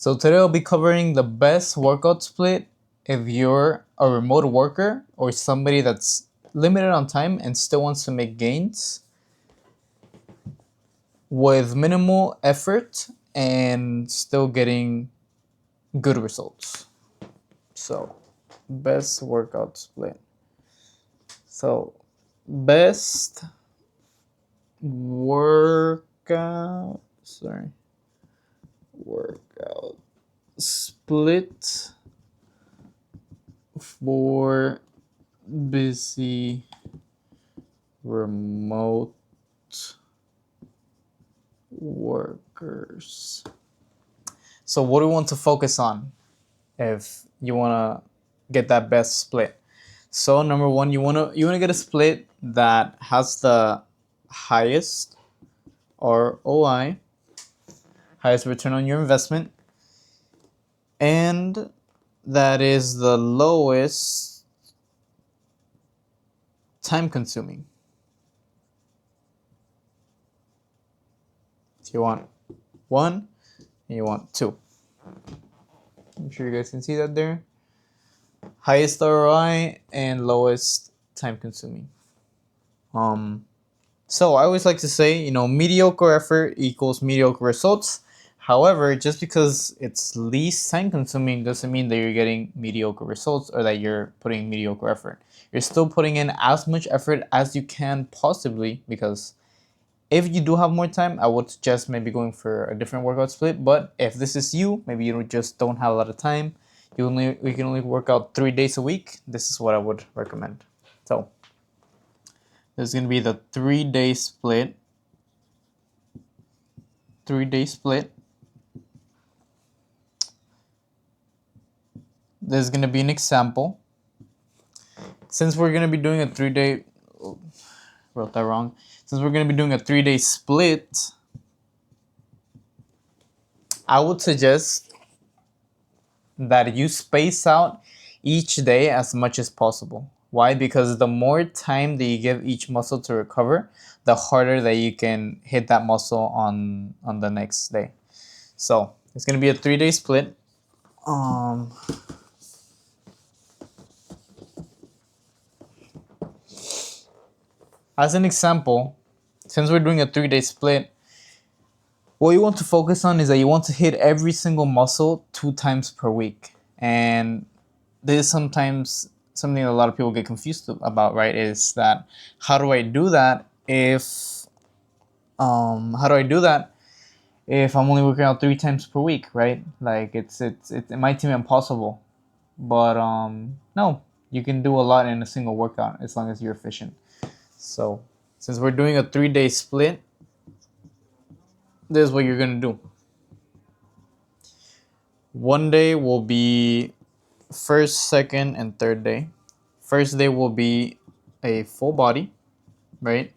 So today I'll be covering the best workout split if you're a remote worker or somebody that's limited on time and still wants to make gains with minimal effort and still getting good results. So, best workout split. So, best workout split for busy remote workers. So what do we want to focus on if you want to get that best split? So number one, you want to get a split that has the highest ROI, highest return on your investment, and that is the lowest time consuming. So you want one and you want two. I'm sure you guys can see that there. Highest ROI and lowest time consuming. So I always like to say, mediocre effort equals mediocre results. However, just because it's least time consuming doesn't mean that you're getting mediocre results or that you're putting mediocre effort. You're still putting in as much effort as you can possibly, because if you do have more time, I would suggest maybe going for a different workout split. But if this is you, maybe you just don't have a lot of time, you can only work out 3 days a week, this is what I would recommend. So there's going to be the 3-day split. 3-day split. There's going to be an example. Since we're going to be doing a 3-day, wrote that wrong. Since we're going to be doing a 3-day split, I would suggest that you space out each day as much as possible. Why? Because the more time that you give each muscle to recover, the harder that you can hit that muscle on the next day. So it's going to be a 3-day split. As an example, since we're doing a 3-day split, what you want to focus on is that you want to hit every single muscle 2 times per week. And this is sometimes something a lot of people get confused about, right? Is that how do I do that if I'm only working out 3 times per week, right? Like it might seem impossible, but no, you can do a lot in a single workout as long as you're efficient. So since we're doing a 3-day split, this is what you're gonna do. One day will be first, second, and third day. First day will be a full body, right?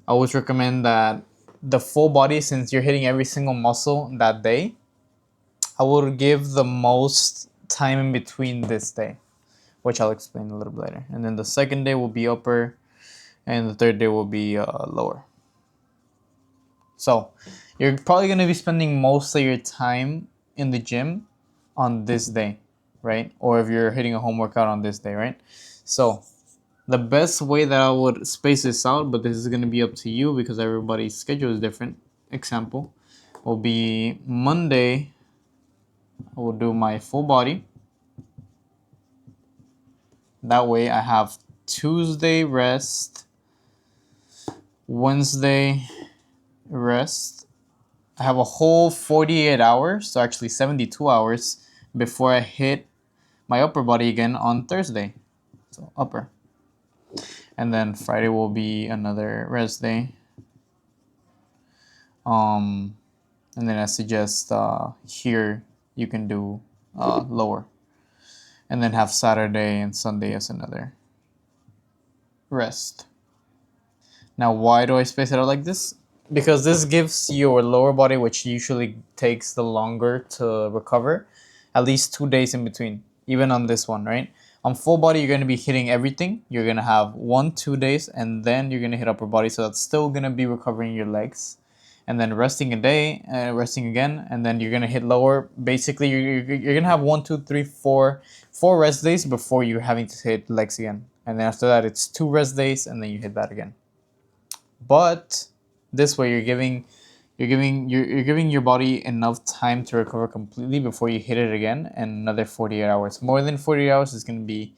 I always recommend that the full body, since you're hitting every single muscle that day, I would give the most time in between this day, which I'll explain a little bit later. And then the second day will be upper, and the third day will be lower. So you're probably going to be spending most of your time in the gym on this day, right? Or if you're hitting a home workout on this day, right? So the best way that I would space this out, but this is going to be up to you because everybody's schedule is different. Example will be Monday, I will do my full body. That way I have Tuesday rest, Wednesday rest. I have a whole 48 hours, so actually 72 hours before I hit my upper body again on Thursday. So upper. And then Friday will be another rest day. And then I suggest here you can do lower. And then have Saturday and Sunday as another rest. Now, why do I space it out like this? Because this gives your lower body, which usually takes the longer to recover, at least 2 days in between, even on this one, right? On full body, you're going to be hitting everything. You're going to have 1-2 days, and then you're going to hit upper body, so that's still going to be recovering your legs. and then resting a day, resting again, and then you're gonna hit lower. Basically, you're gonna have 4 rest days before you're having to hit legs again, and then after that it's 2 rest days, and then you hit that again. But this way, you're giving your body enough time to recover completely before you hit it again, and another 48 hours. More than 48 hours is gonna be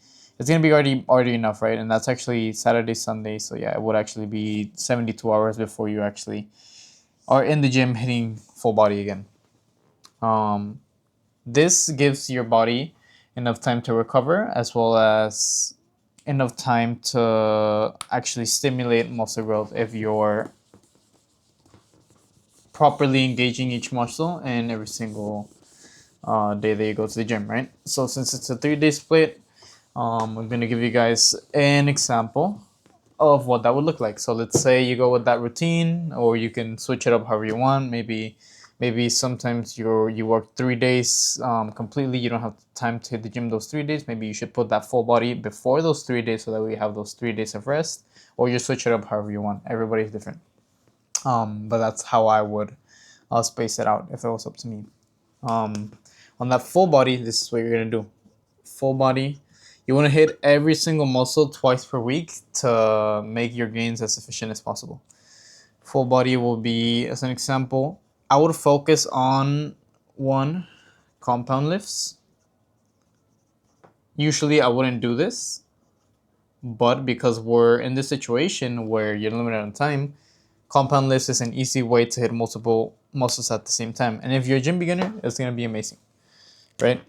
already enough, right? And that's actually Saturday, Sunday. So yeah, it would actually be 72 hours before you actually are in the gym hitting full body again. This gives your body enough time to recover, as well as enough time to actually stimulate muscle growth if you're properly engaging each muscle in every single day that you go to the gym, right? So since it's a 3-day split, I'm gonna give you guys an example of what that would look like. So let's say you go with that routine, or you can switch it up however you want. Maybe sometimes you work 3 days completely. You don't have time to hit the gym those 3 days. Maybe you should put that full body before those 3 days so that we have those 3 days of rest, or you switch it up however you want. Everybody's different. But that's how I would space it out if it was up to me. On that full body, this is what you're gonna do. Full body, you want to hit every single muscle twice per week to make your gains as efficient as possible. Full body will be, as an example, I would focus on 1, compound lifts. Usually I wouldn't do this, but because we're in this situation where you're limited on time, compound lifts is an easy way to hit multiple muscles at the same time. And if you're a gym beginner, it's going to be amazing, right?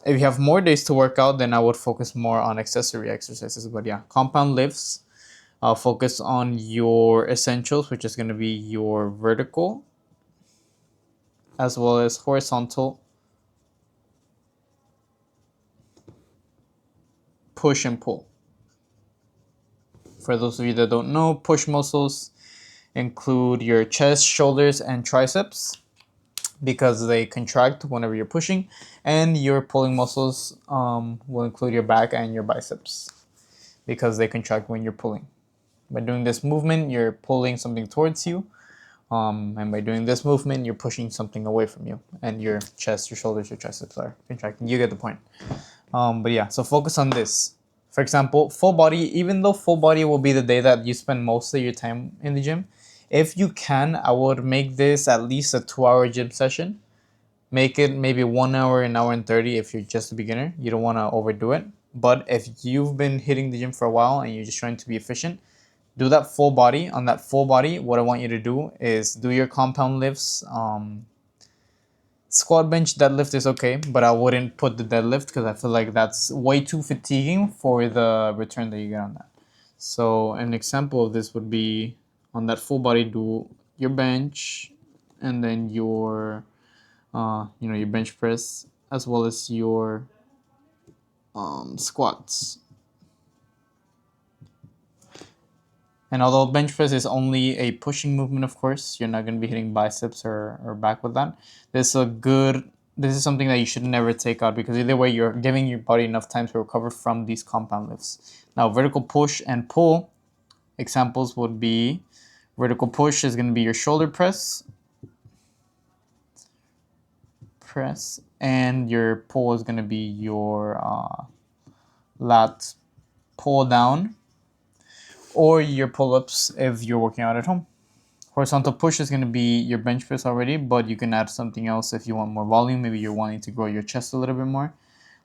If you have more days to work out, then I would focus more on accessory exercises. But yeah, compound lifts, focus on your essentials, which is going to be your vertical as well as horizontal push and pull. For those of you that don't know, push muscles include your chest, shoulders, and triceps, because they contract whenever you're pushing, and your pulling muscles will include your back and your biceps, because they contract when you're pulling. By doing this movement, you're pulling something towards you, and by doing this movement, you're pushing something away from you, and your chest, your shoulders, your triceps are contracting. You get the point. But yeah, so focus on this. For example, full body, even though full body will be the day that you spend most of your time in the gym, if you can, I would make this at least a 2-hour gym session. Make it maybe 1 hour, an hour and 30 if you're just a beginner. You don't want to overdo it. But if you've been hitting the gym for a while and you're just trying to be efficient, do that full body. On that full body, what I want you to do is do your compound lifts. Squat, bench, deadlift is okay, but I wouldn't put the deadlift because I feel like that's way too fatiguing for the return that you get on that. So an example of this would be, on that full body, do your bench, and then your your bench press, as well as your squats. And although bench press is only a pushing movement, of course, you're not going to be hitting biceps or back with that. This is something that you should never take out, because either way, you're giving your body enough time to recover from these compound lifts. Now, vertical push and pull examples would be, vertical push is going to be your shoulder press, and your pull is going to be your lat pull down, or your pull-ups if you're working out at home. Horizontal push is going to be your bench press already, but you can add something else if you want more volume. Maybe you're wanting to grow your chest a little bit more.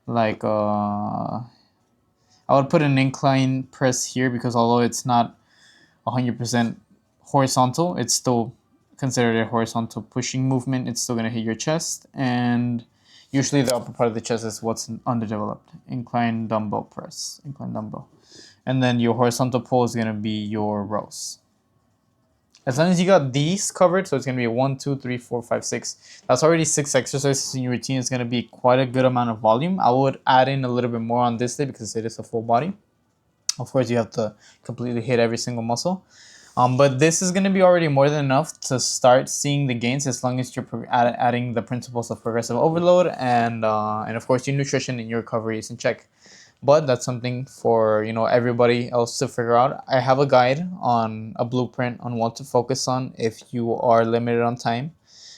Like, I would put an incline press here, because although it's not 100% horizontal, it's still considered a horizontal pushing movement. It's still going to hit your chest, and usually the upper part of the chest is what's underdeveloped. Incline dumbbell press, incline dumbbell. And then your horizontal pull is going to be your rows. As long as you got these covered, so it's going to be 1, 2, 3, 4, 5, 6. That's already 6 exercises in your routine. It's going to be quite a good amount of volume. I would add in a little bit more on this day because it is a full body. Of course, you have to completely hit every single muscle. But this is going to be already more than enough to start seeing the gains, as long as you're adding the principles of progressive overload, and of course your nutrition and your recovery is in check. But that's something for, you know, everybody else to figure out. I have a guide on a blueprint on what to focus on if you are limited on time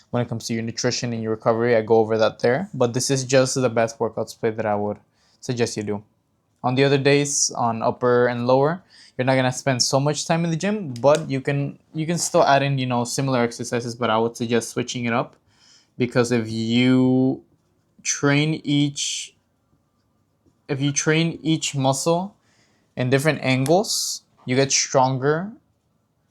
when it comes to your nutrition and your recovery. I go over that there, but this is just the best workout split that I would suggest you do. On the other days, on upper and lower, you're not gonna spend so much time in the gym, but you can still add in, you know, similar exercises, but I would suggest switching it up, because train each if you train each muscle in different angles, you get stronger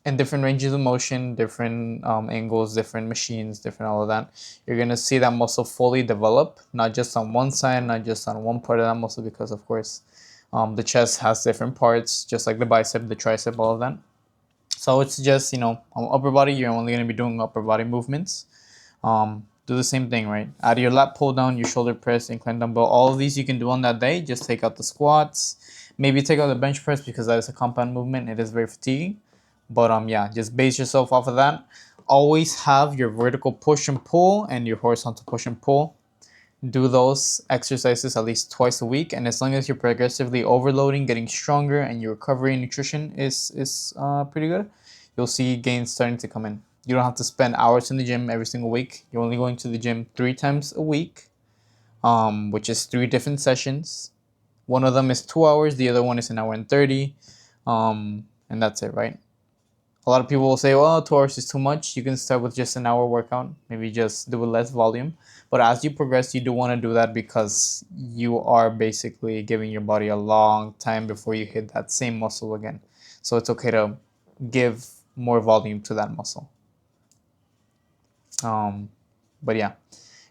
in different ranges of motion, different angles, different machines, different all of that. You're gonna see that muscle fully develop, not just on one side, not just on one part of that muscle, because of course, the chest has different parts, just like the bicep, the tricep, all of that. So it's just, you know, on upper body, you're only gonna be doing upper body movements. Do the same thing, right? Add your lat pull down, your shoulder press, incline dumbbell. All of these you can do on that day. Just take out the squats. Maybe take out the bench press, because that is a compound movement. It is very fatiguing. But yeah, just base yourself off of that. Always have your vertical push and pull and your horizontal push and pull. Do those exercises at least twice a week, and as long as you're progressively overloading, getting stronger, and your recovery and nutrition is pretty good, you'll see gains starting to come in. You don't have to spend hours in the gym every single week. You're only going to the gym 3 times a week, which is 3 different sessions. One of them is 2 hours, the other one is an hour and 30, and that's it, right? A lot of people will say, well, 2 hours is too much. You can start with just an hour workout, maybe just do with less volume. But as you progress, you do want to do that, because you are basically giving your body a long time before you hit that same muscle again. So it's okay to give more volume to that muscle. But yeah,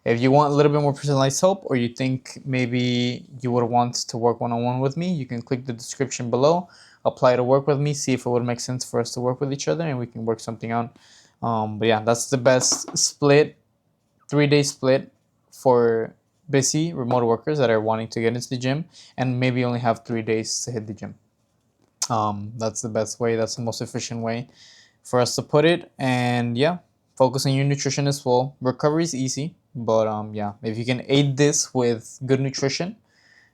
if you want a little bit more personalized help, or you think maybe you would want to work one-on-one with me, you can click the description below, apply to work with me, see if it would make sense for us to work with each other, and we can work something out. But yeah, that's the best split, 3-day split for busy remote workers that are wanting to get into the gym and maybe only have 3 days to hit the gym. That's the best way. That's the most efficient way for us to put it. And yeah, focus on your nutrition as well. Recovery is easy, but yeah, if you can aid this with good nutrition,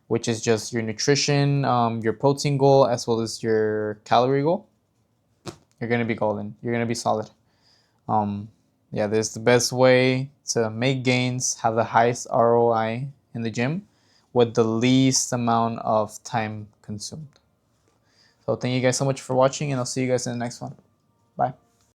which is just your nutrition, your protein goal, as well as your calorie goal, you're gonna be golden. You're gonna be solid. Um, yeah, this is the best way to make gains, have the highest ROI in the gym with the least amount of time consumed. So thank you guys so much for watching, and I'll see you guys in the next one.